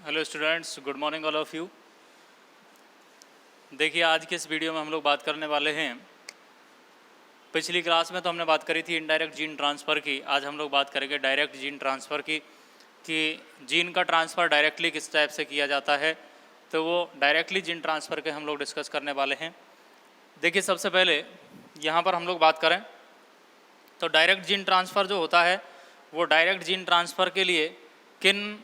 Hello students, good morning all of you. देखिए, आज के इस वीडियो में हम लोग बात करने वाले हैं। पिछली क्लास में तो हमने बात करी थी इनडायरेक्ट जीन ट्रांसफ़र की। आज हम लोग बात करेंगे डायरेक्ट जीन ट्रांसफ़र की, कि जीन का ट्रांसफ़र डायरेक्टली किस टाइप से किया जाता है। तो वो डायरेक्टली जीन ट्रांसफ़र के हम लोग डिस्कस करने वाले हैं। देखिए, सबसे पहले यहाँ पर हम लोग बात करें तो डायरेक्ट जीन ट्रांसफ़र जो होता है वो डायरेक्ट जीन ट्रांसफ़र के लिए किन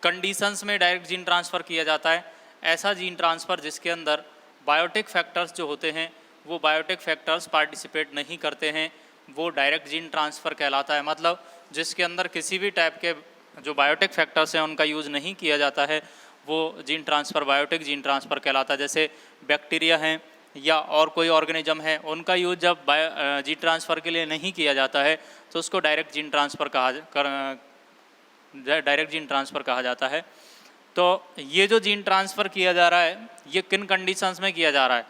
कंडीशंस में डायरेक्ट जीन ट्रांसफ़र किया जाता है। ऐसा जीन ट्रांसफ़र जिसके अंदर बायोटिक फैक्टर्स जो होते हैं वो बायोटिक फैक्टर्स पार्टिसिपेट नहीं करते हैं, वो डायरेक्ट जीन ट्रांसफ़र कहलाता है। मतलब जिसके अंदर किसी भी टाइप के जो बायोटिक फैक्टर्स हैं उनका यूज़ नहीं किया जाता है, वो gene transfer biotic gene transfer कहलाता है। जैसे बैक्टीरिया हैं या और कोई ऑर्गेनिज्म है, उनका यूज़ जब जीन ट्रांसफ़र के लिए नहीं किया जाता है तो उसको direct gene transfer direct gene transfer कहा जाता है। तो ये जो जीन ट्रांसफ़र किया जा रहा है ये किन कंडीशंस में किया जा रहा है,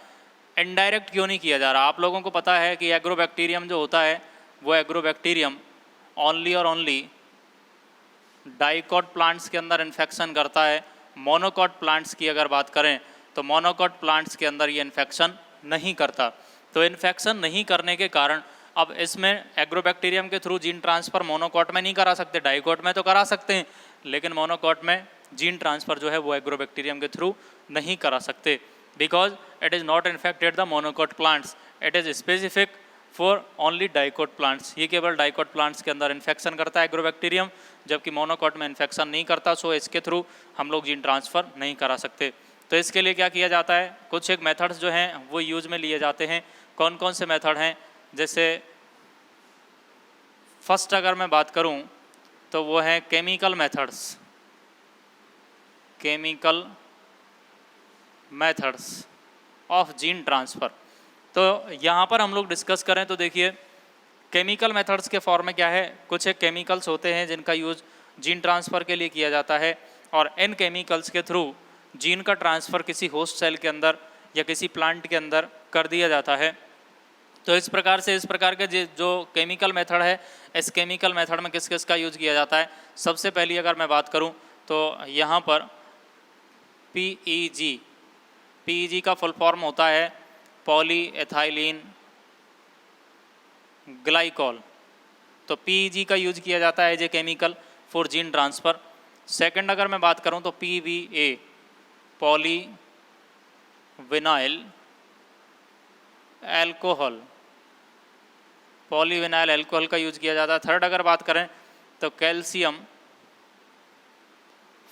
इनडायरेक्ट क्यों नहीं किया जा रहा। आप लोगों को पता है कि एग्रोबैक्टीरियम जो होता है वो एग्रोबैक्टीरियम ओनली और ओनली डाइकॉट प्लांट्स के अंदर इन्फेक्शन करता है। मोनोकॉट प्लांट्स की अगर बात करें तो मोनोकॉट प्लांट्स के अंदर ये इन्फेक्शन नहीं करता। तो इन्फेक्शन नहीं करने के कारण अब इसमें एग्रोबैक्टीरियम के थ्रू जीन ट्रांसफ़र मोनोकॉट में नहीं करा सकते, डाइकॉट में तो करा सकते हैं, लेकिन मोनोकॉट में जीन ट्रांसफ़र जो है वो एग्रोबैक्टीरियम के थ्रू नहीं करा सकते, because it is not infected the monocot plants, it is specific for only dicot plants. ये केवल डाइकॉट प्लांट्स के अंदर इन्फेक्शन करता है एग्रोबैक्टीरियम, जबकि मोनोकॉट में इन्फेक्शन नहीं करता। सो इसके थ्रू हम लोग जीन ट्रांसफ़र नहीं करा सकते। तो इसके लिए क्या किया जाता है, कुछ एक मेथड्स जो हैं वो यूज़ में लिए जाते हैं। कौन कौन से मेथड हैं, जैसे फर्स्ट अगर मैं बात करूं तो वो है chemical methods. Chemical methods of gene transfer. तो यहाँ पर हम लोग डिस्कस करें तो देखिए, केमिकल मेथड्स के फॉर्म में क्या है, कुछ एक केमिकल्स होते हैं जिनका यूज़ जीन ट्रांसफ़र के लिए किया जाता है, और इन केमिकल्स के थ्रू जीन का ट्रांसफ़र किसी होस्ट सेल के अंदर या किसी प्लांट के अंदर कर दिया जाता है। तो इस प्रकार के जो केमिकल मेथड है, इस केमिकल मेथड में किस किस का यूज़ किया जाता है। सबसे पहली अगर मैं बात करूं तो यहाँ पर पीईजी का फुल फॉर्म होता है पॉली एथाइलिन ग्लाइकॉल। तो पीईजी का यूज़ किया जाता है as a chemical for gene transfer. Second अगर मैं बात करूं तो PVA poly vinyl alcohol, polyvinyl alcohol का यूज़ किया जाता है। थर्ड अगर बात करें तो कैल्शियम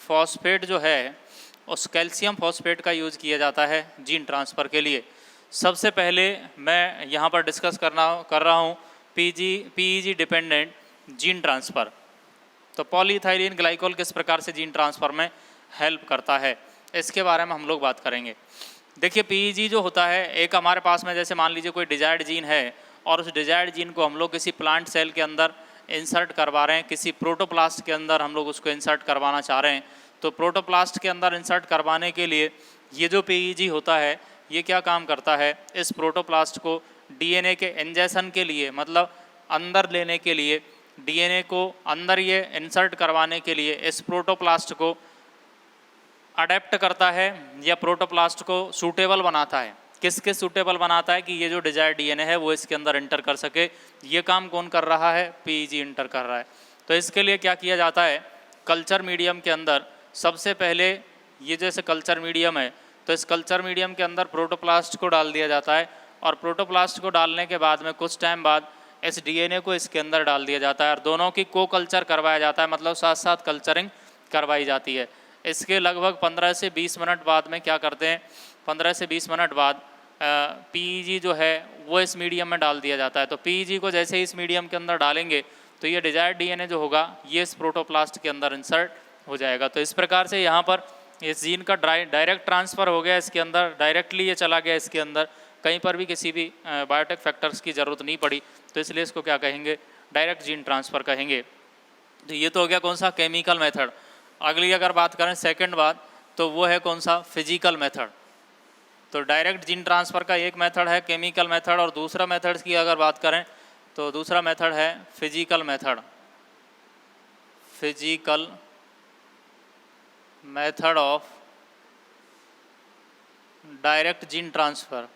फॉस्फेट जो है, उस कैल्शियम फॉस्फेट का यूज़ किया जाता है जीन ट्रांसफ़र के लिए। सबसे पहले मैं यहाँ पर डिस्कस कर रहा हूँ पीईजी डिपेंडेंट जीन ट्रांसफ़र। तो पॉलीइथाइलिन ग्लाइकोल किस प्रकार से जीन ट्रांसफ़र में हेल्प करता है, इसके बारे में हम लोग बात करेंगे। देखिए, पीईजी जो होता है, एक हमारे पास में जैसे मान लीजिए कोई डिजायर्ड जीन है और उस डिजायर्ड जीन को हम लोग किसी प्लांट सेल के अंदर इंसर्ट करवा रहे हैं, किसी प्रोटोप्लास्ट के अंदर हम लोग उसको इंसर्ट करवाना चाह रहे हैं। तो प्रोटोप्लास्ट के अंदर इंसर्ट करवाने के लिए ये जो पीईजी होता है ये क्या काम करता है, इस प्रोटोप्लास्ट को डीएनए के इंजेक्शन के लिए, मतलब अंदर लेने के लिए, डीएनए को अंदर ये इंसर्ट करवाने के लिए इस प्रोटोप्लास्ट को अडेप्ट करता है या प्रोटोप्लास्ट को सूटेबल बनाता है। किसके सूटेबल बनाता है कि ये जो डिजायर्ड डीएनए है वो इसके अंदर इंटर कर सके। ये काम कौन कर रहा है, पीईजी इंटर कर रहा है। तो इसके लिए क्या किया जाता है, कल्चर मीडियम के अंदर सबसे पहले ये जैसे कल्चर मीडियम है तो इस कल्चर मीडियम के अंदर प्रोटोप्लास्ट को डाल दिया जाता है, और प्रोटोप्लास्ट को डालने के बाद में कुछ टाइम बाद इस डीएनए को इसके अंदर डाल दिया जाता है और दोनों की को कल्चर करवाया जाता है, मतलब साथ साथ कल्चरिंग करवाई जाती है। इसके लगभग 15 से 20 मिनट बाद में क्या करते हैं, 15 से 20 मिनट बाद पीईजी जो है वो इस मीडियम में डाल दिया जाता है। तो पीईजी को जैसे ही इस मीडियम के अंदर डालेंगे तो ये डिजायर्ड डीएनए जो होगा ये इस प्रोटोप्लास्ट के अंदर इंसर्ट हो जाएगा। तो इस प्रकार से यहाँ पर इस जीन का डायरेक्ट ट्रांसफ़र हो गया इसके अंदर, डायरेक्टली ये चला गया इसके अंदर, कहीं पर भी किसी भी बायोटेक फैक्टर्स की ज़रूरत नहीं पड़ी। तो इसलिए इसको क्या कहेंगे, डायरेक्ट जीन ट्रांसफ़र कहेंगे। तो ये तो हो गया कौन सा, केमिकल मेथड। अगली अगर बात करें सेकंड बात तो वो है कौन सा, फिजिकल मेथड। तो डायरेक्ट जीन ट्रांसफ़र का एक मेथड है केमिकल मेथड, और दूसरा मेथड की अगर बात करें तो दूसरा मेथड है physical method. Physical method of direct gene transfer.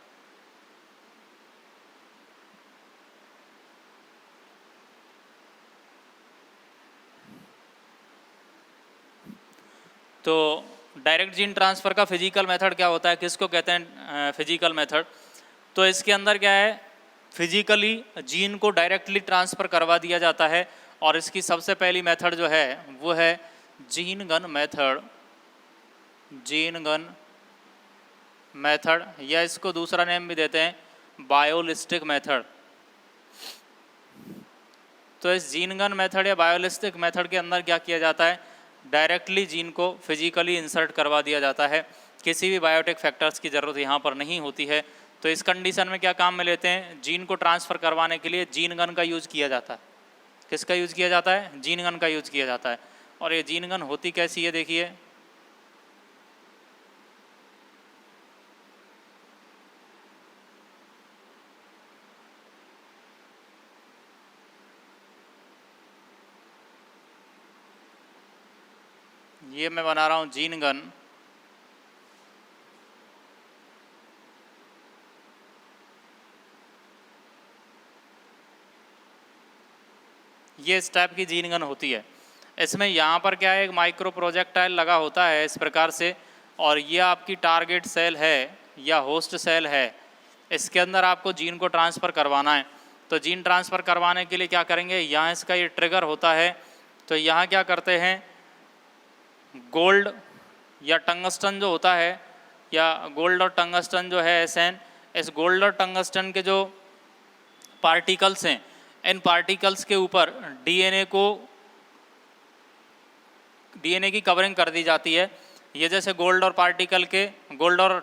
तो डायरेक्ट जीन ट्रांसफ़र का फिजिकल मेथड क्या होता है, किसको कहते हैं फिजिकल मेथड? तो इसके अंदर क्या है, फिजिकली जीन को डायरेक्टली ट्रांसफ़र करवा दिया जाता है। और इसकी सबसे पहली मेथड जो है वो है gene gun method, gene gun method, या इसको दूसरा नेम भी देते हैं बायोलिस्टिक मेथड। तो इस जीन गन मेथड या बायोलिस्टिक मेथड के अंदर क्या किया जाता है, डायरेक्टली जीन को फिजिकली इंसर्ट करवा दिया जाता है, किसी भी बायोटिक फैक्टर्स की ज़रूरत यहाँ पर नहीं होती है। तो इस कंडीशन में क्या काम में लेते हैं, जीन को ट्रांसफ़र करवाने के लिए जीन गन का यूज़ किया जाता है। किसका यूज़ किया जाता है, जीन गन का यूज़ किया जाता है। और ये जीन गन होती कैसी है, देखिए ये मैं बना रहा हूँ जीन गन। ये इस टाइप की जीन गन होती है। इसमें यहाँ पर क्या है, एक माइक्रो प्रोजेक्टाइल लगा होता है इस प्रकार से, और ये आपकी टारगेट सेल है या होस्ट सेल है, इसके अंदर आपको जीन को ट्रांसफ़र करवाना है। तो जीन ट्रांसफ़र करवाने के लिए क्या करेंगे, यहाँ इसका ये ट्रिगर होता है। तो यहाँ क्या करते हैं, गोल्ड या टंगस्टन जो होता है, या गोल्ड और टंगस्टन जो है SN, इस गोल्ड और टंगस्टन के जो पार्टिकल्स हैं, इन पार्टिकल्स के ऊपर डीएनए की कवरिंग कर दी जाती है। ये जैसे गोल्ड और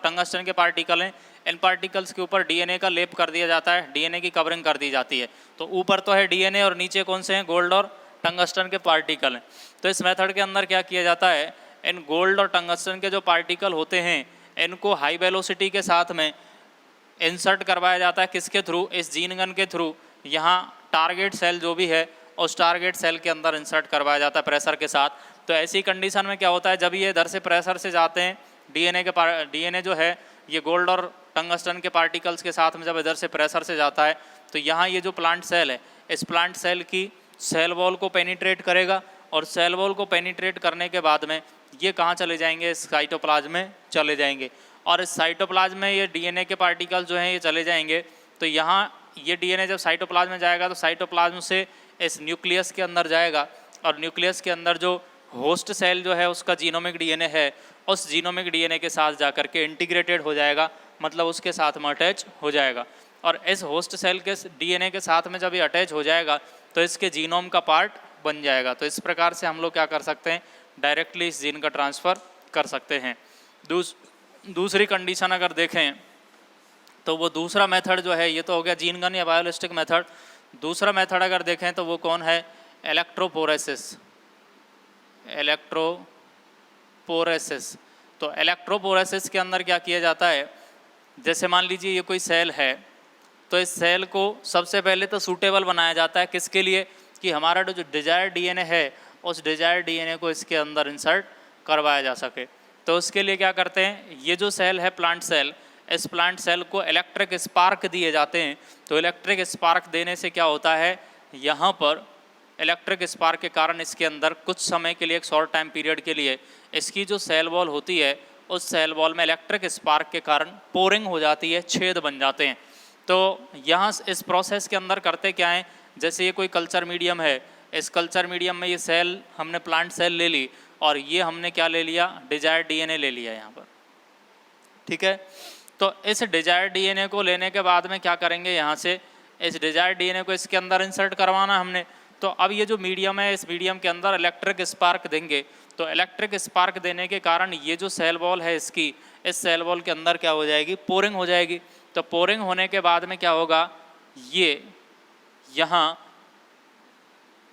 टंगस्टन के पार्टिकल हैं, इन पार्टिकल्स के ऊपर डीएनए का लेप कर दिया जाता है, डीएनए की कवरिंग कर दी जाती है। तो ऊपर तो है डीएनए और नीचे कौन से हैं, गोल्ड और टंगस्टन के पार्टिकल हैं। तो इस मेथड के अंदर क्या किया जाता है, इन गोल्ड और टंगस्टन के जो पार्टिकल होते हैं इनको हाई वेलोसिटी के साथ में इंसर्ट करवाया जाता है। किसके थ्रू, इस जीन गन के थ्रू। यहाँ टारगेट सेल जो भी है उस टारगेट सेल के अंदर इंसर्ट करवाया जाता है प्रेशर के साथ। तो ऐसी कंडीशन में क्या होता है, जब ये इधर से प्रेशर से जाते हैं, डीएनए जो है ये गोल्ड और टंगस्टन के पार्टिकल्स के साथ में जब इधर से प्रेशर से जाता है, तो यहाँ ये जो प्लांट सेल है, इस प्लांट सेल की सेल वॉल को पेनिट्रेट करेगा, और सेल वॉल को पेनिट्रेट करने के बाद में ये कहाँ चले जाएंगे, इस साइटोप्लाज्म में चले जाएंगे। और इस साइटोप्लाज्म में ये डीएनए के पार्टिकल जो हैं ये चले जाएंगे। तो यहाँ ये डीएनए जब साइटोप्लाज्म में जाएगा तो साइटोप्लाज्म से इस न्यूक्लियस के अंदर जाएगा, और न्यूक्लियस के अंदर जो होस्ट सेल जो है उसका जीनोमिक डीएनए है, उस जीनोमिक डीएनए के साथ जाकर के इंटीग्रेटेड हो जाएगा, मतलब उसके साथ में अटैच हो जाएगा। और इस होस्ट सेल के डीएनए के साथ में जब ये अटैच हो जाएगा तो इसके जीनोम का पार्ट बन जाएगा। तो इस प्रकार से हम लोग क्या कर सकते हैं, डायरेक्टली इस जीन का ट्रांसफ़र कर सकते हैं। दूसरी कंडीशन अगर देखें तो वो दूसरा मेथड जो है, ये तो हो गया जीन गन या बायोलिस्टिक मेथड। दूसरा मेथड अगर देखें तो वो कौन है, इलेक्ट्रोपोरेसिस। तो इलेक्ट्रोपोरेसिस के अंदर क्या किया जाता है, जैसे मान लीजिए ये कोई सेल है, तो इस सेल को सबसे पहले तो सूटेबल बनाया जाता है, किसके लिए, कि हमारा जो डिजायर डीएनए है उस डिजायर डीएनए को इसके अंदर इंसर्ट करवाया जा सके। तो उसके लिए क्या करते हैं, ये जो सेल है प्लांट सेल, इस प्लांट सेल को इलेक्ट्रिक स्पार्क दिए जाते हैं। तो इलेक्ट्रिक स्पार्क देने से क्या होता है, यहाँ पर इलेक्ट्रिक स्पार्क के कारण इसके अंदर कुछ समय के लिए, एक शॉर्ट टाइम पीरियड के लिए, इसकी जो सेल वॉल होती है उस सेल वॉल में इलेक्ट्रिक स्पार्क के कारण पोरिंग हो जाती है, छेद बन जाते हैं। तो यहाँ इस प्रोसेस के अंदर करते क्या हैं, जैसे ये कोई कल्चर मीडियम है, इस कल्चर मीडियम में ये सेल हमने प्लांट सेल ले ली, और ये हमने क्या ले लिया, डिजायर्ड डीएनए ले लिया यहाँ पर, ठीक है। तो इस डिजायर्ड डीएनए को लेने के बाद में क्या करेंगे, यहाँ से इस डिजायर्ड डीएनए को इसके अंदर इंसर्ट करवाना हमने। तो अब ये जो मीडियम है, इस मीडियम के अंदर इलेक्ट्रिक स्पार्क देंगे। तो इलेक्ट्रिक स्पार्क देने के कारण ये जो सेल वॉल है इसकी, इस सेल वॉल के अंदर क्या हो जाएगी, पोरिंग हो जाएगी। तो पोरिंग होने के बाद में क्या होगा, ये यहाँ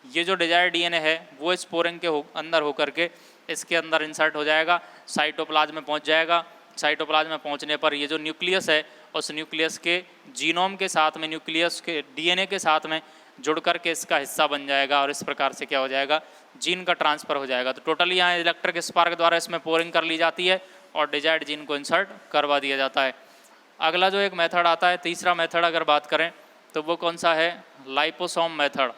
ये जो डिजायर्ड डीएनए है वो इस पोरिंग के अंदर होकर के इसके अंदर इंसर्ट हो जाएगा, साइटोप्लाज्म में पहुँच जाएगा। साइटोप्लाज्म में पहुँचने पर ये जो न्यूक्लियस है उस न्यूक्लियस के जीनोम के साथ में, न्यूक्लियस के डीएनए के साथ में जुड़ करके इसका हिस्सा बन जाएगा और इस प्रकार से क्या हो जाएगा, जीन का ट्रांसफ़र हो जाएगा। तो टोटली यहाँ इलेक्ट्रिक स्पार्क द्वारा इसमें पोरिंग कर ली जाती है और डिजायर्ड जीन को इंसर्ट करवा दिया जाता है। अगला जो एक मेथड आता है, तीसरा मेथड अगर बात करें तो वो कौन सा है, लाइपोसोम मेथड।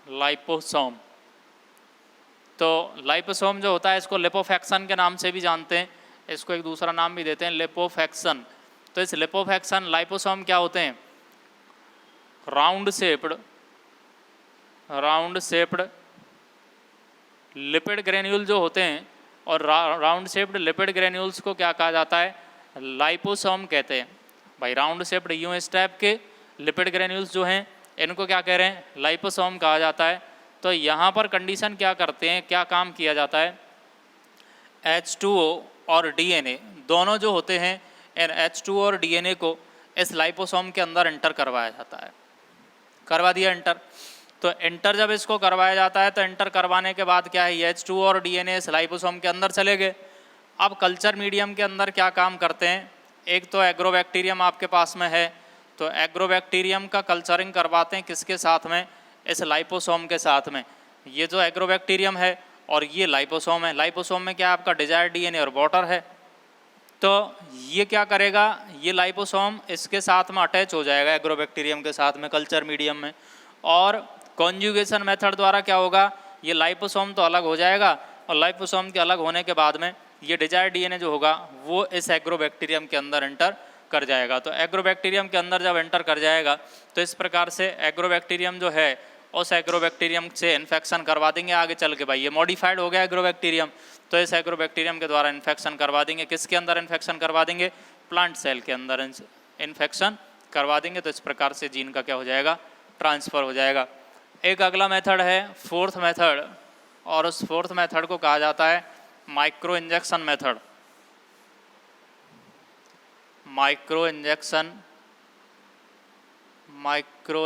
लाइपोसोम, तो लाइपोसोम जो होता है इसको लिपोफैक्शन के नाम से भी जानते हैं, इसको एक दूसरा नाम भी देते हैं लिपोफैक्शन। तो इस लिपोफैक्शन लाइपोसोम क्या होते हैं, राउंड शेप्ड लिपिड ग्रेन्यूल जो होते हैं, और राउंड शेप्ड लिपिड ग्रेन्यूल्स को क्या कहा जाता है, लाइपोसोम कहते हैं। भाई राउंड शेप्ड यूं इस टाइप के लिपिड ग्रेन्यूल्स जो हैं इनको क्या कह रहे हैं, लाइपोसोम कहा जाता है। तो यहाँ पर कंडीशन क्या करते हैं, क्या काम किया जाता है, H2O और DNA दोनों जो होते हैं, इन H2O और DNA को इस लाइपोसोम के अंदर इंटर करवाया जाता है। करवा दिया इंटर, तो इंटर जब इसको करवाया जाता है तो इंटर करवाने के बाद क्या है, ये H2O और DNA इस लाइपोसोम के अंदर चले गए। अब कल्चर मीडियम के अंदर क्या काम करते हैं, एक तो एग्रोबैक्टीरियम आपके पास में है, तो एग्रोबैक्टीरियम का कल्चरिंग करवाते हैं किसके साथ में, इस लाइपोसोम के साथ में। ये जो एग्रोबैक्टीरियम है और ये लाइपोसोम है, लाइपोसोम में क्या आपका डिजायर्ड DNA और वाटर है। तो ये क्या करेगा, ये लाइपोसोम इसके साथ में अटैच हो जाएगा एग्रोबैक्टीरियम के साथ में कल्चर मीडियम में, और कॉन्जुगेशन मेथड द्वारा क्या होगा, ये लाइपोसोम तो अलग हो जाएगा और लाइपोसोम के अलग होने के बाद में ये डिजायर्ड DNA जो होगा वो इस एग्रोबैक्टीरियम के अंदर एंटर कर जाएगा। तो एग्रोबैक्टीरियम के अंदर जब एंटर कर जाएगा तो इस प्रकार से एग्रोबैक्टीरियम जो है उस एग्रोबैक्टीरियम से इन्फेक्शन करवा देंगे आगे चल के। भाई ये मॉडिफाइड हो गया एग्रोबैक्टीरियम, तो इस एग्रोबैक्टीरियम के द्वारा इन्फेक्शन करवा देंगे, किसके अंदर इन्फेक्शन करवा देंगे, प्लांट सेल के अंदर इन्फेक्शन करवा देंगे। तो इस प्रकार से जीन का क्या हो जाएगा, ट्रांसफ़र हो जाएगा। एक अगला मेथड है फोर्थ मेथड, और उस फोर्थ मेथड को कहा जाता है micro injection method. Micro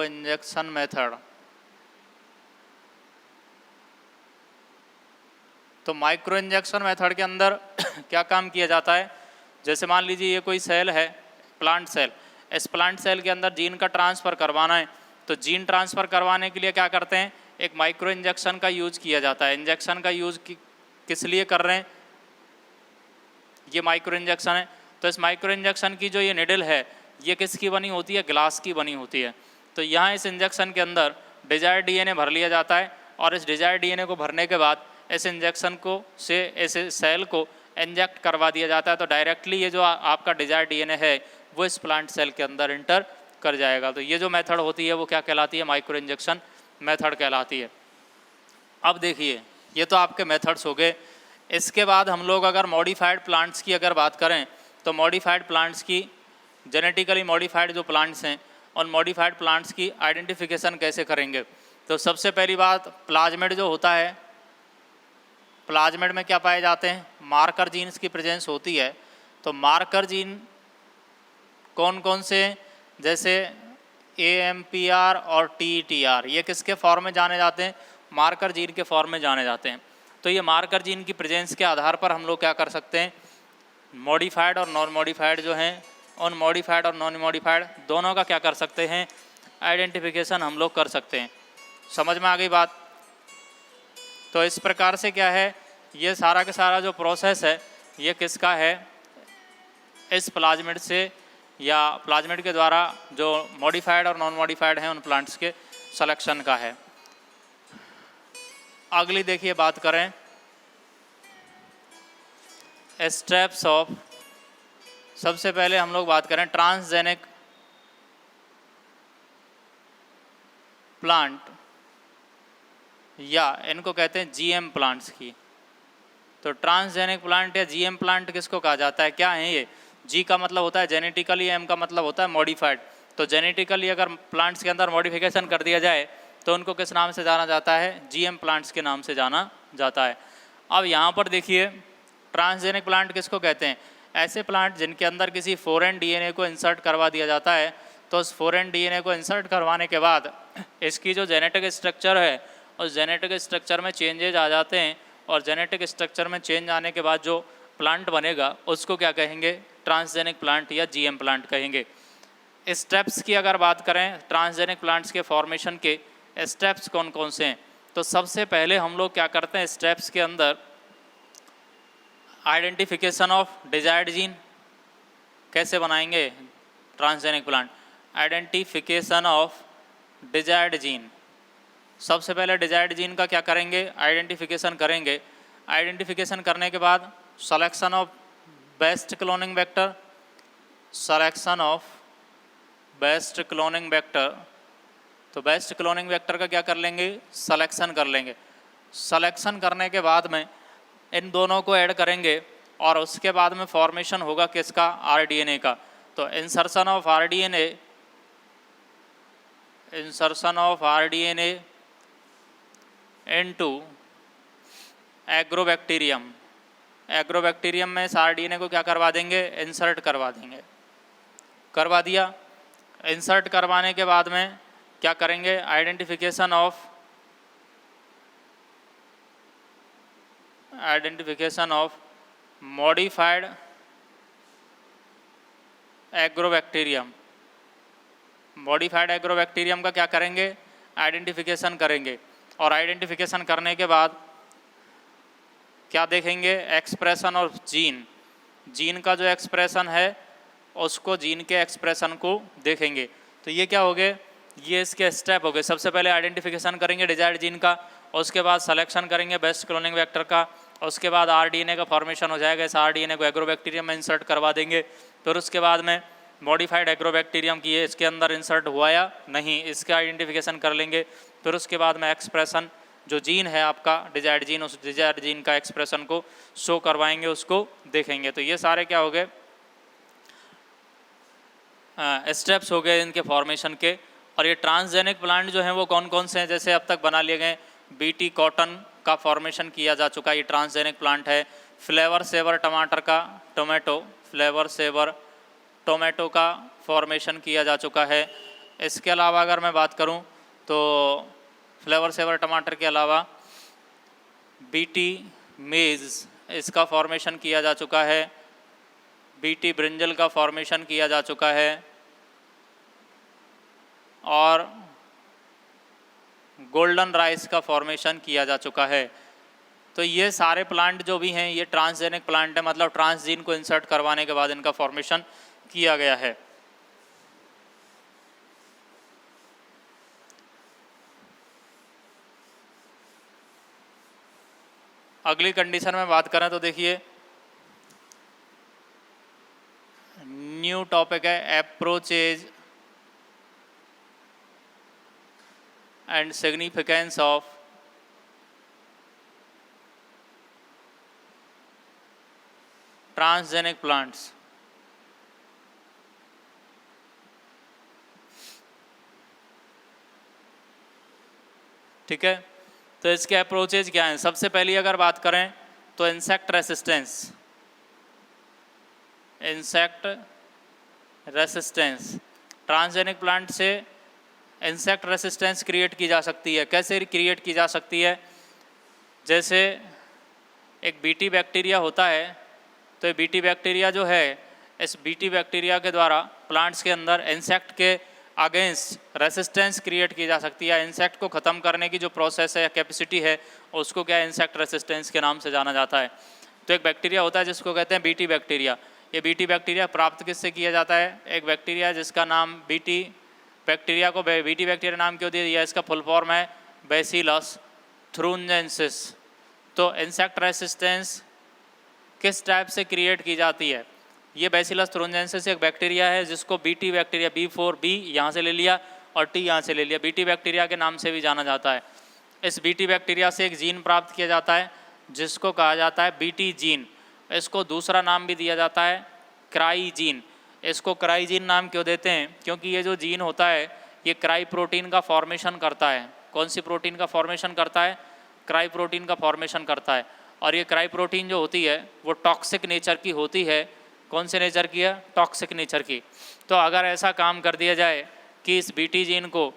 injection method. तो माइक्रो इंजेक्शन मेथड के अंदर क्या काम किया जाता है, जैसे मान लीजिए ये कोई सेल है, प्लांट सेल, इस प्लांट सेल के अंदर जीन का ट्रांसफ़र करवाना है, तो जीन ट्रांसफ़र करवाने के लिए क्या करते हैं, एक माइक्रो इंजेक्शन का यूज़ किया जाता है। इंजेक्शन का यूज़ किस लिए कर रहे हैं, ये माइक्रो इंजेक्शन है। तो इस माइक्रो इंजेक्शन की जो ये निडल है ये किसकी बनी होती है, ग्लास की बनी होती है। तो यहाँ इस इंजेक्शन के अंदर डिजायर्ड DNA भर लिया जाता है, और इस डिजायर्ड DNA को भरने के बाद इस इंजेक्शन को से इस सेल को इंजेक्ट करवा दिया जाता है। तो डायरेक्टली ये जो आपका डिजायर्ड DNA है वो इस प्लांट सेल के अंदर इंटर कर जाएगा। तो ये जो मेथड होती है वो क्या कहलाती है, माइक्रो इंजेक्शन मेथड कहलाती है। अब देखिए ये तो आपके मेथड्स हो गए। इसके बाद हम लोग अगर मॉडिफाइड प्लांट्स की अगर बात करें तो मॉडिफाइड प्लांट्स की, जेनेटिकली मॉडिफाइड जो प्लांट्स हैं उन मॉडिफाइड प्लांट्स की आइडेंटिफिकेशन कैसे करेंगे। तो सबसे पहली बात, प्लाज्मिड जो होता है, प्लाज्मिड में क्या पाए जाते हैं, मार्कर जीन्स की प्रेजेंस होती है। तो मार्कर जीन कौन कौन से, जैसे AMPR और TETR, ये किसके फॉर्म में जाने जाते हैं, मार्कर जीन के फॉर्म में जाने जाते हैं। तो ये मार्कर जीन की प्रेजेंस के आधार पर हम लोग क्या कर सकते हैं, मॉडिफाइड और नॉन मॉडिफाइड जो हैं उन मॉडिफाइड और नॉन मॉडिफाइड दोनों का क्या कर सकते हैं, आइडेंटिफिकेशन हम लोग कर सकते हैं। समझ में आ गई बात। तो इस प्रकार से क्या है, ये सारा का सारा जो प्रोसेस है ये किसका है, इस प्लाज्मिड से या प्लाज्मिड के द्वारा जो मॉडिफाइड और नॉन मॉडिफाइड हैं उन प्लांट्स के सिलेक्शन का है। अगली देखिए बात करें स्टेप्स ऑफ, सबसे पहले हम लोग बात करें ट्रांसजेनिक प्लांट, या इनको कहते हैं GM प्लांट्स की। तो ट्रांसजेनिक प्लांट या GM प्लांट किसको कहा जाता है, क्या है ये, G का मतलब होता है जेनेटिकली, M का मतलब होता है मॉडिफाइड। तो जेनेटिकली अगर प्लांट्स के अंदर मॉडिफिकेशन कर दिया जाए तो उनको किस नाम से जाना जाता है, GM प्लांट्स के नाम से जाना जाता है। अब यहाँ पर देखिए ट्रांसजेनिक प्लांट किसको कहते हैं, ऐसे प्लांट जिनके अंदर किसी फॉरेन DNA को इंसर्ट करवा दिया जाता है। तो उस फॉरेन DNA को इंसर्ट करवाने के बाद इसकी जो जेनेटिक स्ट्रक्चर है उस जेनेटिक स्ट्रक्चर में चेंजेज आ जाते हैं, और जेनेटिक स्ट्रक्चर में चेंज आने के बाद जो प्लांट बनेगा उसको क्या कहेंगे, ट्रांसजेनिक प्लांट या GM प्लांट कहेंगे। स्टेप्स की अगर बात करें ट्रांसजेनिक प्लांट्स के फॉर्मेशन के स्टेप्स कौन कौन से हैं, तो सबसे पहले हम लोग क्या करते हैं स्टेप्स के अंदर आइडेंटिफिकेशन ऑफ डिजायर्ड जीन। कैसे बनाएंगे transgenic plant? Identification of desired gene. सबसे पहले डिजायर्ड जीन का क्या करेंगे? आइडेंटिफिकेशन करेंगे। आइडेंटिफिकेशन करने के बाद selection of best cloning vector, selection of best cloning vector. तो बेस्ट क्लोनिंग वेक्टर का क्या कर लेंगे? सिलेक्शन कर लेंगे। सिलेक्शन करने के बाद में इन दोनों को ऐड करेंगे और उसके बाद में फॉर्मेशन होगा किसका? आरडीएनए का। तो insertion of rDNA, insertion of rDNA into agrobacterium. Agrobacterium में इस आरडीएनए को क्या करवा देंगे? इंसर्ट करवा देंगे। करवा दिया। इंसर्ट करवाने के बाद में क्या करेंगे? Identification of modified agrobacterium. Modified agrobacterium का क्या करेंगे? आइडेंटिफिकेशन करेंगे। और आइडेंटिफिकेशन करने के बाद क्या देखेंगे? Expression of gene. जीन का जो एक्सप्रेशन है उसको, जीन के एक्सप्रेशन को देखेंगे। तो ये क्या हो गए? ये इसके स्टेप हो गए। सबसे पहले आइडेंटिफिकेशन करेंगे डिजायर्ड जीन का, उसके बाद सिलेक्शन करेंगे बेस्ट क्लोनिंग वेक्टर का, उसके बाद आरडीएनए का फॉर्मेशन हो जाएगा। इस आरडीएनए को एग्रोबैक्टीरियम में इंसर्ट करवा देंगे। फिर उसके बाद में मॉडिफाइड एग्रोबैक्टीरियम की ये इसके अंदर इंसर्ट हुआ या नहीं, इसका आइडेंटिफिकेशन कर लेंगे। फिर उसके बाद में एक्सप्रेशन, जो जीन है आपका डिजायर्ड जीन, उस डिजायर्ड जीन का एक्सप्रेशन को शो करवाएंगे, उसको देखेंगे। तो ये सारे क्या हो गए? स्टेप्स हो गए इनके फॉर्मेशन के। और ये ट्रांसजेनिक प्लांट जो हैं वो कौन कौन से हैं? जैसे अब तक बना लिए गए, बीटी कॉटन का फॉर्मेशन किया जा चुका है, ये ट्रांसजेनिक प्लांट है। फ्लेवर सेवर टमाटर का, टोमेटो, फ्लेवर सेवर टोमेटो का फॉर्मेशन किया जा चुका है। इसके अलावा अगर मैं बात करूं तो फ्लेवर सेवर टमाटर के अलावा बीटी मेज़, इसका फॉर्मेशन किया जा चुका है। बीटी ब्रिंजल का फॉर्मेशन किया जा चुका है। और गोल्डन राइस का फॉर्मेशन किया जा चुका है। तो ये सारे प्लांट जो भी हैं ये ट्रांसजेनिक प्लांट है, मतलब ट्रांसजीन को इंसर्ट करवाने के बाद इनका फॉर्मेशन किया गया है। अगली कंडीशन में बात करें तो देखिए न्यू टॉपिक है approaches and significance of transgenic plants. ठीक है, तो इसके अप्रोचेज क्या हैं? सबसे पहली अगर बात करें तो insect resistance, insect resistance. Transgenic plant से इंसेक्ट रेसिस्टेंस क्रिएट की जा सकती है। कैसे क्रिएट की जा सकती है? जैसे एक बीटी बैक्टीरिया होता है, तो ये बीटी बैक्टीरिया जो है, इस बीटी बैक्टीरिया के द्वारा प्लांट्स के अंदर इंसेक्ट के अगेंस्ट रेसिस्टेंस क्रिएट की जा सकती है। इंसेक्ट को ख़त्म करने की जो प्रोसेस है या कैपेसिटी है उसको क्या है? इंसेक्ट रेसिस्टेंस के नाम से जाना जाता है। तो एक बैक्टीरिया होता है जिसको कहते हैं बीटी बैक्टीरिया। ये बीटी बैक्टीरिया प्राप्त किससे किया जाता है? एक बैक्टीरिया जिसका नाम बीटी बैक्टीरिया को बीटी बैक्टीरिया नाम क्यों दिया गया? इसका फुल फॉर्म है बैसिलस थ्रूजेंसिस। तो इंसेक्ट रेसिस्टेंस किस टाइप से क्रिएट की जाती है? ये बैसिलस थ्रूजेंसिस एक बैक्टीरिया है जिसको बीटी बैक्टीरिया, B4B यहाँ से ले लिया और T यहाँ से ले लिया, बीटी बैक्टीरिया के नाम से भी जाना जाता है। इस बीटी बैक्टीरिया से एक जीन प्राप्त किया जाता है जिसको कहा जाता है बीटी जीन। इसको दूसरा नाम भी दिया जाता है क्राई जीन। इसको क्राई जीन नाम क्यों देते हैं? क्योंकि ये जो जीन होता है ये क्राई प्रोटीन का फॉर्मेशन करता है। कौन सी प्रोटीन का फॉर्मेशन करता है? क्राई प्रोटीन का फॉर्मेशन करता है। और ये क्राई प्रोटीन जो होती है वो टॉक्सिक नेचर की होती है। कौन से नेचर की है? टॉक्सिक नेचर की। तो अगर ऐसा काम कर दिया जाए कि इस बीटी जीन को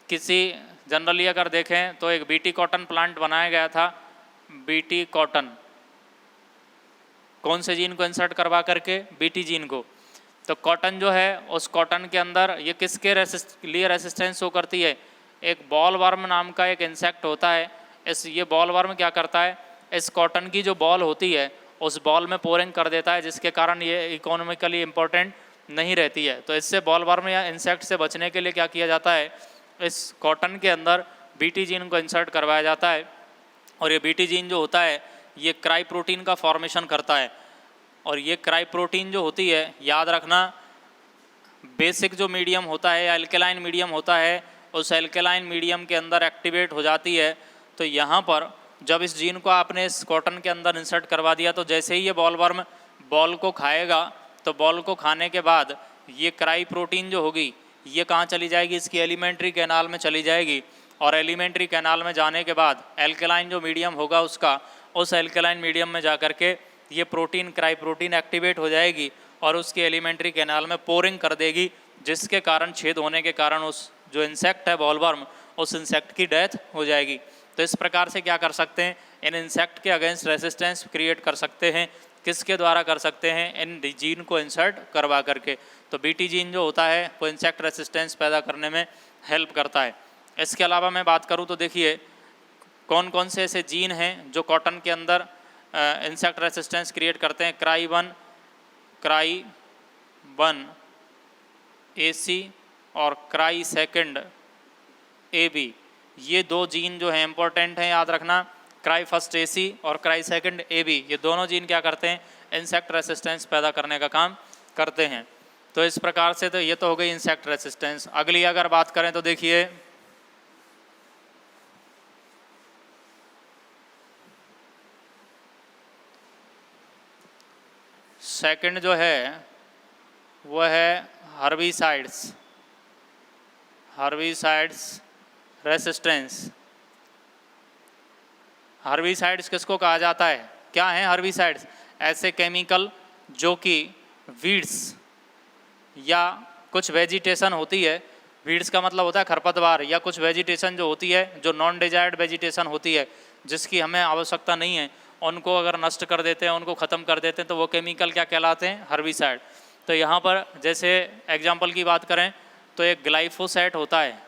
किसी, जनरली अगर देखें तो एक बीटी कॉटन प्लांट बनाया गया था, बीटी कॉटन, कौन से जीन को इंसर्ट करवा करके? बीटी जीन को। तो कॉटन जो है उस कॉटन के अंदर ये किसके लिए रेसिस्टेंस शो करती है, एक बॉल वर्म नाम का एक इंसेक्ट होता है। ये बॉल वर्म क्या करता है, इस कॉटन की जो बॉल होती है उस बॉल में पोरिंग कर देता है, जिसके कारण ये इकोनॉमिकली इम्पोर्टेंट नहीं रहती है। तो इससे बॉल वर्म या इंसेक्ट से बचने के लिए क्या किया जाता है, इस कॉटन के अंदर बीटी जीन को इंसर्ट करवाया जाता है। और ये बीटी जीन जो होता है ये क्राई प्रोटीन का फॉर्मेशन करता है। और ये क्राई प्रोटीन जो होती है, याद रखना, बेसिक जो मीडियम होता है या एल्केलाइन मीडियम होता है, उस एल्केलाइन मीडियम के अंदर एक्टिवेट हो जाती है। तो यहाँ पर जब इस जीन को आपने इस कॉटन के अंदर इंसर्ट करवा दिया तो जैसे ही ये बॉल वर्म बॉल को खाएगा तो बॉल को खाने के बाद ये क्राई प्रोटीन जो होगी ये कहाँ चली जाएगी, इसकी एलिमेंट्री कैनाल में चली जाएगी। और एलिमेंट्री कैनाल में जाने के बाद एल्केलाइन जो मीडियम होगा उसका, उस एल्केलाइन मीडियम में जा कर के ये प्रोटीन क्राई प्रोटीन एक्टिवेट हो जाएगी और उसकी एलिमेंट्री कैनाल में पोरिंग कर देगी, जिसके कारण छेद होने के कारण उस जो इंसेक्ट है बॉल वर्म, उस इंसेक्ट की डेथ हो जाएगी। तो इस प्रकार से क्या कर सकते हैं, इन इंसेक्ट के अगेंस्ट रेसिस्टेंस क्रिएट कर सकते हैं। किसके द्वारा कर सकते हैं, इन जीन को इंसर्ट करवा करके। तो बीटी जीन जो होता है वो इंसेक्ट रेसिस्टेंस पैदा करने में हेल्प करता है। इसके अलावा मैं बात करूँ तो देखिए कौन कौन से ऐसे जीन हैं जो कॉटन के अंदर इंसेक्ट रेसिस्टेंस क्रिएट करते हैं। क्राई वन AC और क्राई सेकंड AB, ये दो जीन जो हैं इंपॉर्टेंट हैं, याद रखना। क्राई फर्स्ट AC और क्राई सेकंड AB, ये दोनों जीन क्या करते हैं, इंसेक्ट रेसिस्टेंस पैदा करने का काम करते हैं। तो इस प्रकार से तो ये तो हो गई इंसेक्ट रेसिस्टेंस। अगली अगर बात करें तो देखिए सेकंड जो है वो है हर्बिसाइड्स रेसिस्टेंस। हर्बिसाइड्स किसको कहा जाता है, क्या है हर्बिसाइड्स, ऐसे केमिकल जो कि वीड्स या कुछ वेजिटेशन होती है, वीड्स का मतलब होता है खरपतवार, या कुछ वेजिटेशन जो होती है जो नॉन डिजायर्ड वेजिटेशन होती है जिसकी हमें आवश्यकता नहीं है, उनको अगर नष्ट कर देते हैं, उनको ख़त्म कर देते हैं तो वो केमिकल क्या कहलाते हैं, हर्बिसाइड। तो यहाँ पर जैसे एग्जाम्पल की बात करें तो एक ग्लाइफोसेट होता है।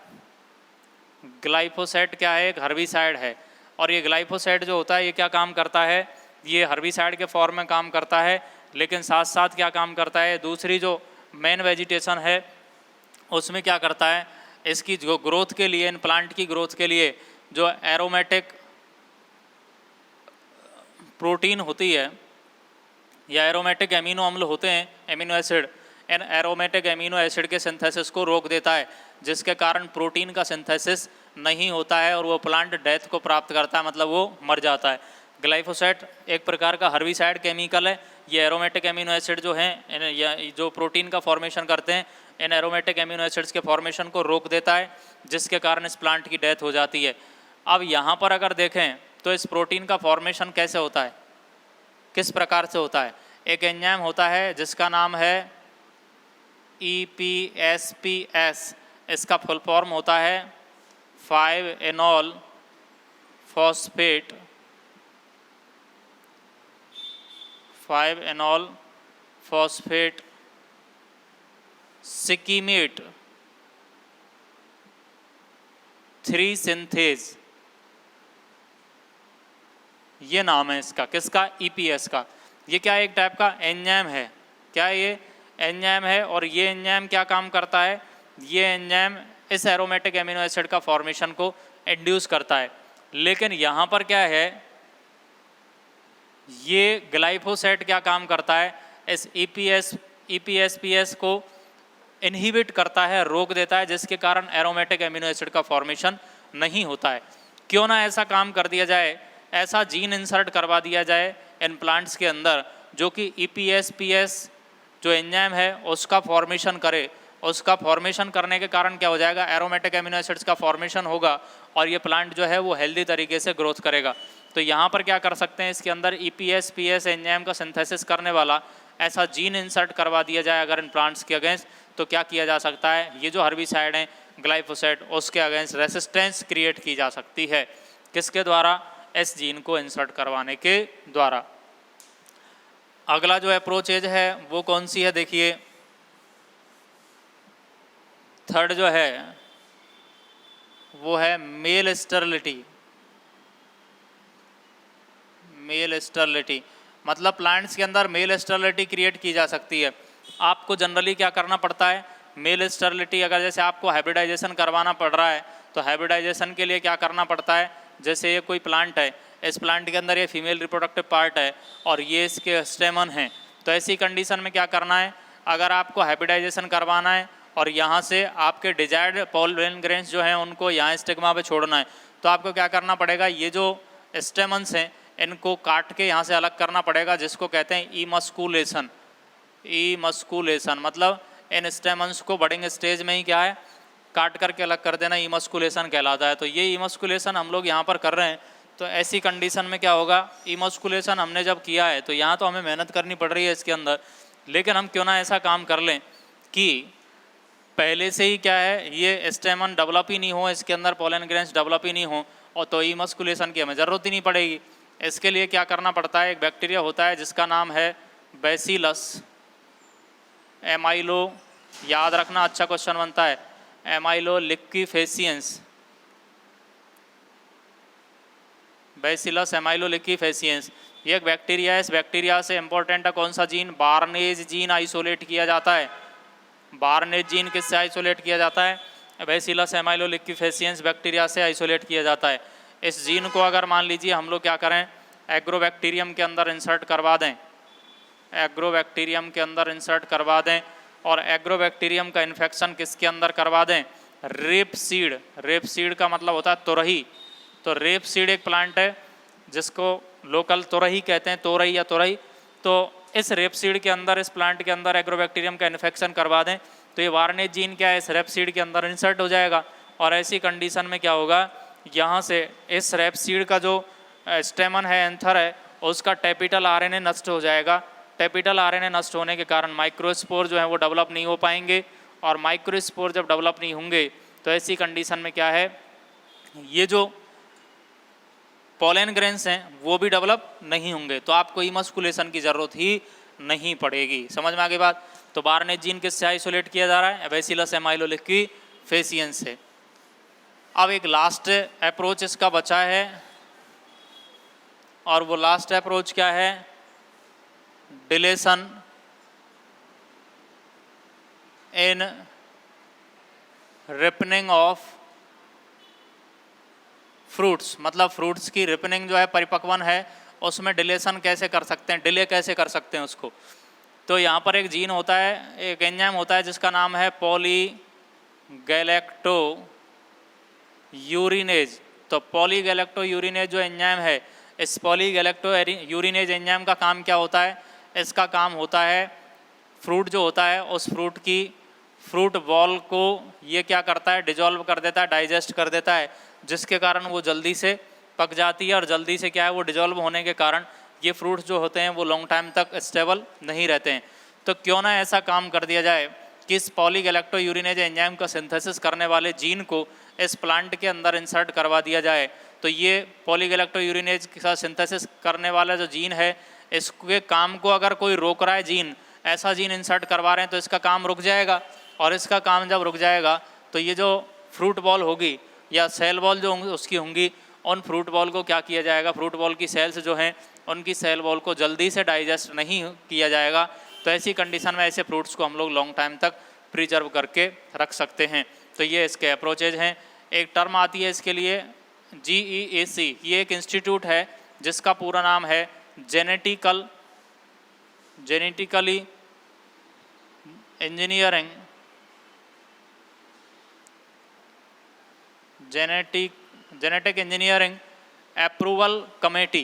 ग्लाइफोसेट क्या है, एक हर्बिसाइड है। और ये ग्लाइफोसेट जो होता है ये क्या काम करता है, ये हर्बिसाइड के फॉर्म में काम करता है, लेकिन साथ साथ क्या काम करता है, दूसरी जो मेन वेजिटेशन है उसमें क्या करता है, इसकी जो ग्रोथ के लिए, इन प्लांट की ग्रोथ के लिए जो एरोमेटिक प्रोटीन होती है या एरोमेटिक एमिनो अम्ल होते हैं, एमिनो एसिड, इन एरोमेटिक एमिनो एसिड के सिंथेसिस को रोक देता है, जिसके कारण प्रोटीन का सिंथेसिस नहीं होता है और वो प्लांट डेथ को प्राप्त करता है, मतलब वो मर जाता है। ग्लाइफोसेट एक प्रकार का हर्बिसाइड केमिकल है। ये एरोमेटिक एमिनो एसिड जो हैं जो प्रोटीन का फॉर्मेशन करते हैं, इन एरोमेटिक एमिनो एसिड्स के फॉर्मेशन को रोक देता है, जिसके कारण इस प्लांट की डेथ हो जाती है। अब यहाँ पर अगर देखें तो इस प्रोटीन का फॉर्मेशन कैसे होता है, किस प्रकार से होता है। एक एंजाइम होता है जिसका नाम है EPSPS, इसका फुल फॉर्म होता है 5-एनॉल फॉस्फेट सिकीमेट 3 सिंथेज, ये नाम है इसका, किसका, EPS का। ये क्या एक टाइप का एंजाइम है, क्या ये एंजाइम है। और ये एंजाइम क्या काम करता है, ये एंजाइम इस एरोमेटिक एमिनो एसिड का फॉर्मेशन को इंड्यूस करता है। लेकिन यहाँ पर क्या है, ये ग्लाइफोसेट क्या काम करता है, इस EPSPS को इनहिबिट करता है, रोक देता है, जिसके कारण एरोमेटिक एमिनो एसिड का फॉर्मेशन नहीं होता है। क्यों ना ऐसा काम कर दिया जाए, ऐसा जीन इंसर्ट करवा दिया जाए इन प्लांट्स के अंदर जो कि EPSPS जो एंजाइम है उसका फॉर्मेशन करे। उसका फॉर्मेशन करने के कारण क्या हो जाएगा, एरोमेटिक एमिनो एसिड्स का फॉर्मेशन होगा और ये प्लांट जो है वो हेल्दी तरीके से ग्रोथ करेगा। तो यहाँ पर क्या कर सकते हैं, इसके अंदर EPSPS एंजाइम का सिंथेसिस करने वाला ऐसा जीन इंसर्ट करवा दिया जाए अगर इन प्लांट्स के अगेंस्ट, तो क्या किया जा सकता है, ये जो हर्बिसाइड हैं ग्लाइफोसेट, उसके अगेंस्ट रेसिस्टेंस क्रिएट की जा सकती है। किसके द्वारा, इस जीन को इंसर्ट करवाने के द्वारा। अगला जो अप्रोचेज है वो कौन सी है, देखिए थर्ड जो है वो है मेल स्टेरिलिटी। मेल स्टेरिलिटी मतलब प्लांट्स के अंदर मेल स्टेरिलिटी क्रिएट की जा सकती है। आपको जनरली क्या करना पड़ता है, मेल स्टेरिलिटी अगर जैसे आपको हाइब्रिडाइजेशन करवाना पड़ रहा है तो हाइब्रिडाइजेशन के लिए क्या करना पड़ता है, जैसे ये कोई प्लांट है, इस प्लांट के अंदर ये फीमेल रिप्रोडक्टिव पार्ट है और ये इसके स्टेमन हैं, तो ऐसी कंडीशन में क्या करना है, अगर आपको हाइब्रिडाइजेशन करवाना है और यहाँ से आपके डिजायर्ड पॉलन ग्रेन्स जो हैं उनको यहाँ स्टिग्मा पे छोड़ना है, तो आपको क्या करना पड़ेगा, ये जो स्टेमन्स हैं इनको काट के यहाँ से अलग करना पड़ेगा, जिसको कहते हैं इमस्कुलेशन। इमस्कुलेशन मतलब इन स्टेमन्स को बडिंग स्टेज में ही क्या है, काट करके अलग कर देना, इमस्कुलेशन कहलाता है। तो ये इमस्कुलेशन हम लोग यहाँ पर कर रहे हैं। तो ऐसी कंडीशन में क्या होगा, इमस्कुलेशन हमने जब किया है तो यहाँ तो हमें मेहनत करनी पड़ रही है इसके अंदर, लेकिन हम क्यों ना ऐसा काम कर लें कि पहले से ही क्या है, ये स्टेमन डेवलप ही नहीं हो, इसके अंदर पोलन ग्रेन्स डेवलप ही नहीं हो, और तो इमस्कुलेशन की हमें ज़रूरत ही नहीं पड़ेगी। इसके लिए क्या करना पड़ता है, एक बैक्टीरिया होता है जिसका नाम है बैसिलस एमाइलो, याद रखना अच्छा क्वेश्चन बनता है, एमाइलो लिक्विफेसियंस, बैसिलस एमाइलो लिक्विफेसियंस, ये एक बैक्टीरिया है। इस बैक्टीरिया से इंपॉर्टेंट है कौन सा जीन, बार्नेज जीन आइसोलेट किया जाता है। बार्नेज जीन किससे आइसोलेट किया जाता है, बैसिलस एमाइलो लिक्विफेसियंस बैक्टीरिया से आइसोलेट किया जाता है। इस जीन को अगर मान लीजिए हम लोग क्या करें, एग्रोबैक्टीरियम के अंदर इंसर्ट करवा दें, एग्रोबैक्टीरियम के अंदर इंसर्ट करवा दें, और एग्रोबैक्टीरियम का इन्फेक्शन किसके अंदर करवा दें, रेपसीड। रेपसीड का मतलब होता है तुरही। तो रेपसीड एक प्लांट है जिसको लोकल तुरही कहते हैं, तोरई या तुरही। तो इस रेपसीड के अंदर, इस प्लांट के अंदर एग्रोबैक्टीरियम का इन्फेक्शन करवा दें तो ये बार्नेज जीन क्या है, इस रेपसीड के अंदर इंसर्ट हो जाएगा। और ऐसी कंडीशन में क्या होगा, यहाँ से इस रेपसीड का जो स्टेमन है, एंथर है, उसका टैपिटल आरएनए नष्ट हो जाएगा। टैपिटल आरएनए नष्ट होने के कारण माइक्रोस्पोर जो है वो डेवलप नहीं हो पाएंगे, और माइक्रोस्पोर जब डेवलप नहीं होंगे तो ऐसी कंडीशन में क्या है, ये जो पोलन ग्रेन्स हैं वो भी डेवलप नहीं होंगे, तो आपको इमस्कुलेशन की ज़रूरत ही नहीं पड़ेगी। समझ में आ गई बात। तो बार्नेज जीन किससे आइसोलेट किया जा रहा है, बैसिलस एमाइलो लिक्विफेसियंस से। अब एक लास्ट अप्रोच इसका बचा है, और वो लास्ट अप्रोच क्या है, deletion in ripening of fruits. मतलब फ्रूट्स की रिपनिंग जो है, परिपक्वन है, उसमें डिलेशन कैसे कर सकते हैं, डिले कैसे कर सकते हैं उसको। तो यहाँ पर एक जीन होता है, एक एंजाइम होता है जिसका नाम है पॉलीगैलेक्टो यूरिनेज। तो पॉलीगैलेक्टो यूरिनेज जो एंजाइम है, इस पॉलीगैलेक्टो यूरिनेज एंजाइम का काम क्या होता है, इसका काम होता है फ्रूट जो होता है उस फ्रूट की फ्रूट बॉल को ये क्या करता है, डिजॉल्व कर देता है, डाइजेस्ट कर देता है, जिसके कारण वो जल्दी से पक जाती है, और जल्दी से क्या है, वो डिजॉल्व होने के कारण ये फ्रूट्स जो होते हैं वो लॉन्ग टाइम तक स्टेबल नहीं रहते हैं। तो क्यों ना ऐसा काम कर दिया जाए कि इस पॉलीगैलेक्टो यूरिनेज एंजाइम का सिंथेसिस करने वाले जीन को इस प्लांट के अंदर इंसर्ट करवा दिया जाए। तो ये पॉलीगैलेक्टो यूरिनेज का सिंथेसिस करने वाला जो जीन है, इसके काम को अगर कोई रोक रहा है जीन, ऐसा जीन इंसर्ट करवा रहे हैं, तो इसका काम रुक जाएगा। और इसका काम जब रुक जाएगा तो ये जो फ्रूट बॉल होगी या सेल बॉल जो उसकी होंगी, उन फ्रूट बॉल को क्या किया जाएगा, फ्रूट बॉल की सेल्स जो हैं उनकी सेल बॉल को जल्दी से डाइजेस्ट नहीं किया जाएगा। तो ऐसी कंडीशन में ऐसे फ्रूट्स को हम लोग लॉन्ग टाइम तक प्रिजर्व करके रख सकते हैं। तो ये इसके अप्रोचेज हैं। एक टर्म आती है इसके लिए GEAC, ये एक इंस्टीट्यूट है जिसका पूरा नाम है genetically engineering genetic engineering approval committee.